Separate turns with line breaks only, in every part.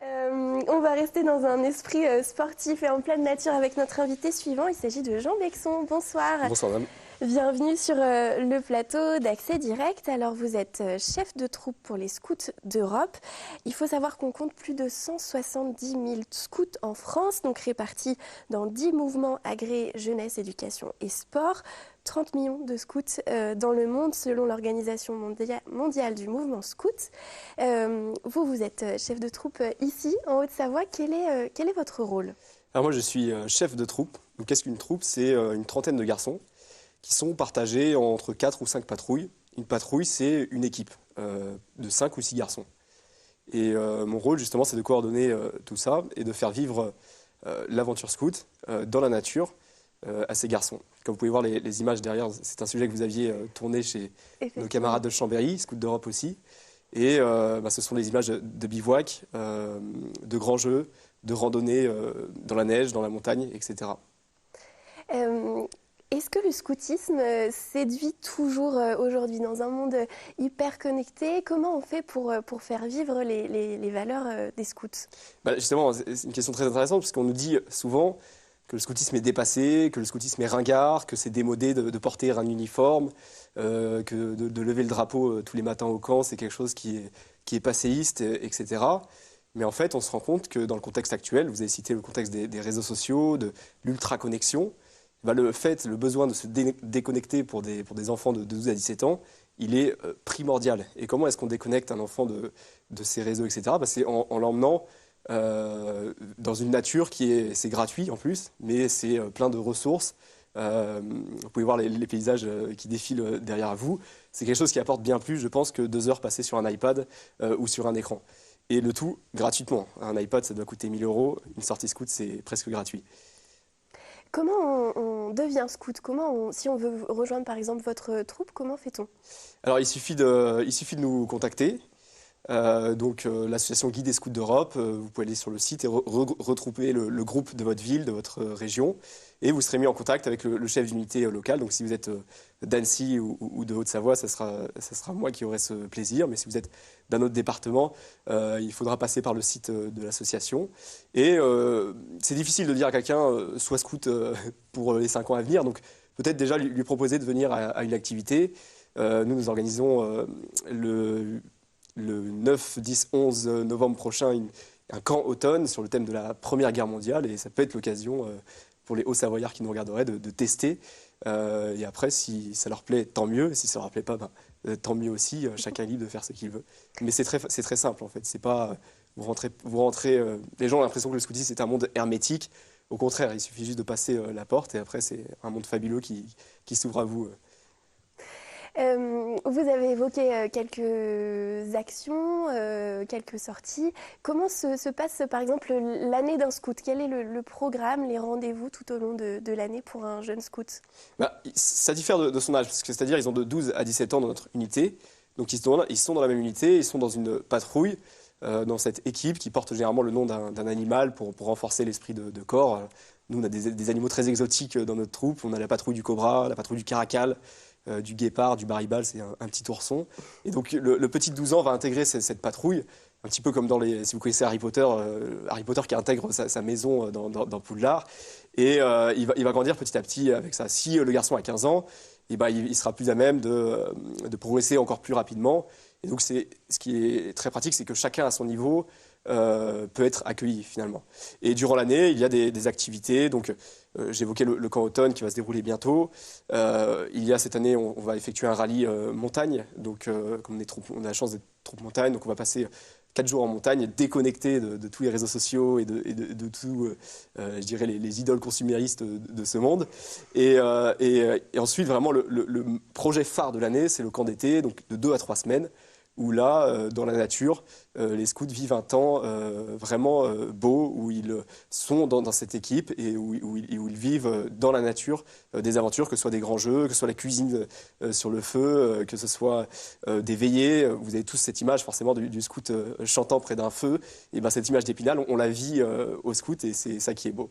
On va rester dans un esprit sportif et en pleine nature avec notre invité suivant. Il s'agit de Jean Bexon. Bonsoir.
Bonsoir madame.
Bienvenue sur le plateau d'Accès Direct. Alors vous êtes chef de troupe pour les scouts d'Europe. Il faut savoir qu'on compte plus de 170 000 scouts en France, donc répartis dans 10 mouvements agréés jeunesse, éducation et sport. 30 millions de scouts dans le monde selon l'Organisation mondiale du mouvement scout. Vous êtes chef de troupe ici en Haute-Savoie. Quel est votre rôle?
Alors moi je suis chef de troupe. Donc qu'est-ce qu'une troupe? C'est une trentaine de garçons qui sont partagés entre 4 ou 5 patrouilles. Une patrouille, c'est une équipe de 5 ou 6 garçons. Et mon rôle justement, c'est de coordonner tout ça et de faire vivre l'aventure scout dans la nature à ces garçons. Comme vous pouvez voir les images derrière, c'est un sujet que vous aviez tourné chez nos camarades de Chambéry, Scouts d'Europe aussi. Et ce sont des images de bivouac, de grands jeux, de randonnées dans la neige, dans la montagne, etc.
Est-ce que le scoutisme séduit toujours aujourd'hui dans un monde hyper connecté? Comment on fait pour faire vivre les valeurs des scouts?
Justement, c'est une question très intéressante parce qu'on nous dit souvent que le scoutisme est dépassé, que le scoutisme est ringard, que c'est démodé de porter un uniforme, que de lever le drapeau tous les matins au camp, c'est quelque chose qui est passéiste, etc. Mais en fait, on se rend compte que dans le contexte actuel, vous avez cité le contexte des réseaux sociaux, de l'ultra-connexion, le besoin de se déconnecter pour des enfants de 12 à 17 ans, il est primordial. Et comment est-ce qu'on déconnecte un enfant de ces réseaux, etc. C'est en l'emmenant dans une nature c'est gratuit en plus, mais c'est plein de ressources. Vous pouvez voir les paysages qui défilent derrière vous. C'est quelque chose qui apporte bien plus, je pense, que 2 heures passées sur un iPad ou sur un écran. Et le tout gratuitement. Un iPad, ça doit coûter 1 000 €. Une sortie scout, c'est presque gratuit.
Comment on devient scout? Si on veut rejoindre par exemple votre troupe, comment fait-on?
Alors il suffit de nous contacter. L'association Guide des Scouts d'Europe, vous pouvez aller sur le site et retrouver le groupe de votre ville, de votre région, et vous serez mis en contact avec le chef d'unité locale. Donc si vous êtes d'Annecy ou de Haute-Savoie, ça sera moi qui aurai ce plaisir. Mais si vous êtes d'un autre département, il faudra passer par le site de l'association. Et c'est difficile de dire à quelqu'un soit scout pour les 5 ans à venir. Donc peut-être déjà lui proposer de venir à une activité. Nous organisons le 9, 10, 11 novembre prochain un camp automne sur le thème de la Première Guerre mondiale, et ça peut être l'occasion pour les Hauts-Savoyards qui nous regarderaient de tester. Et après, si ça leur plaît, tant mieux. Si ça leur plaît pas, tant mieux aussi. Chacun est libre de faire ce qu'il veut. Mais c'est très simple en fait. C'est pas vous rentrez. Les gens ont l'impression que le scoutisme c'est un monde hermétique. Au contraire, il suffit juste de passer la porte et après c'est un monde fabuleux qui s'ouvre à vous.
Vous avez évoqué quelques actions, quelques sorties. Comment se passe par exemple l'année d'un scout? Quel est le programme, les rendez-vous tout au long de l'année pour un jeune scout?
Ça diffère de son âge, c'est-à-dire ils ont de 12 à 17 ans dans notre unité. Donc ils sont dans la même unité, ils sont dans une patrouille, dans cette équipe qui porte généralement le nom d'un animal pour renforcer l'esprit de corps. Nous, on a des animaux très exotiques dans notre troupe. On a la patrouille du cobra, la patrouille du caracal, du guépard, du baribal, c'est un petit ourson. Et donc le petit de 12 ans va intégrer cette patrouille, un petit peu comme si vous connaissez Harry Potter qui intègre sa maison dans Poudlard. Et il va grandir petit à petit avec ça. Si le garçon a 15 ans, il sera plus à même de progresser encore plus rapidement. Et donc ce qui est très pratique, c'est que chacun à son niveau peut être accueilli finalement. Et durant l'année, il y a des activités. Donc j'évoquais le camp automne qui va se dérouler bientôt. Il y a cette année, on va effectuer un rallye montagne. Donc comme on a la chance d'être troupe montagne, donc on va passer 4 jours en montagne, déconnecté de tous les réseaux sociaux et de tout, je dirais, les idoles consuméristes de ce monde. Et ensuite, vraiment, le projet phare de l'année, c'est le camp d'été, donc de 2 à 3 semaines, où là, dans la nature, les scouts vivent un temps vraiment beau, où ils sont dans cette équipe et où ils vivent dans la nature des aventures, que ce soit des grands jeux, que ce soit la cuisine sur le feu, que ce soit des veillées. Vous avez tous cette image forcément du scout chantant près d'un feu. Et cette image d'Épinal, on la vit au scout et c'est ça qui est beau.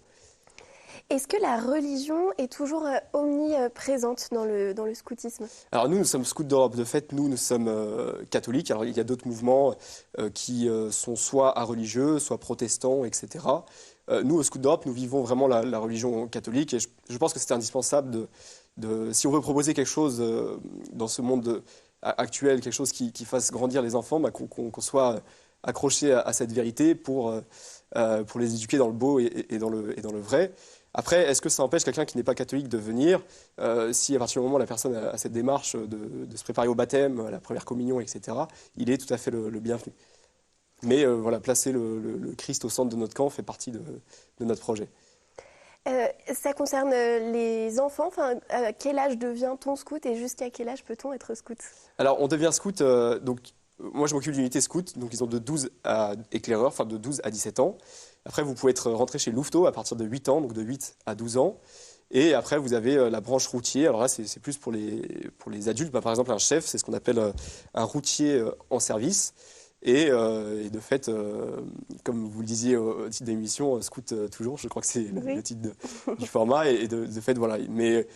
Est-ce que la religion est toujours omniprésente dans le scoutisme?
Alors nous sommes Scouts d'Europe. De fait, nous sommes catholiques. Alors il y a d'autres mouvements qui sont soit religieux, soit protestants, etc. Nous, au Scouts d'Europe, nous vivons vraiment la religion catholique. Et je pense que c'est indispensable si on veut proposer quelque chose dans ce monde actuel, quelque chose qui fasse grandir les enfants, qu'on soit accroché à cette vérité pour les éduquer dans le beau et dans le vrai. Après, est-ce que ça empêche quelqu'un qui n'est pas catholique de venir si à partir du moment où la personne a cette démarche de se préparer au baptême, à la première communion, etc., il est tout à fait le bienvenu. Mais voilà, placer le Christ au centre de notre camp fait partie de notre projet.
Ça concerne les enfants. Enfin, à quel âge devient-on scout et jusqu'à quel âge peut-on être scout?
Alors, on devient scout, donc moi je m'occupe d'une unité scout, donc ils ont de 12 à éclaireurs, enfin de 12 à 17 ans. Après, vous pouvez être rentré chez Louveteau à partir de 8 ans, donc de 8 à 12 ans. Et après, vous avez la branche routier. Alors là, c'est plus pour les adultes. Bah, par exemple, un chef, c'est ce qu'on appelle un routier en service. Et de fait, comme vous le disiez au titre de l'émission, Scout toujours, je crois que c'est le titre du format. Et de fait, voilà. Mais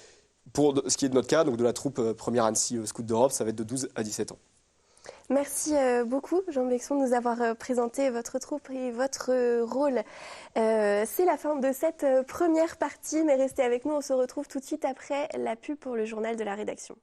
pour ce qui est de notre cas, donc de la troupe première Annecy Scout d'Europe, ça va être de 12 à 17 ans.
Merci beaucoup, Jean Bexon, de nous avoir présenté votre troupe et votre rôle. C'est la fin de cette première partie, mais restez avec nous, on se retrouve tout de suite après la pub pour le journal de la rédaction.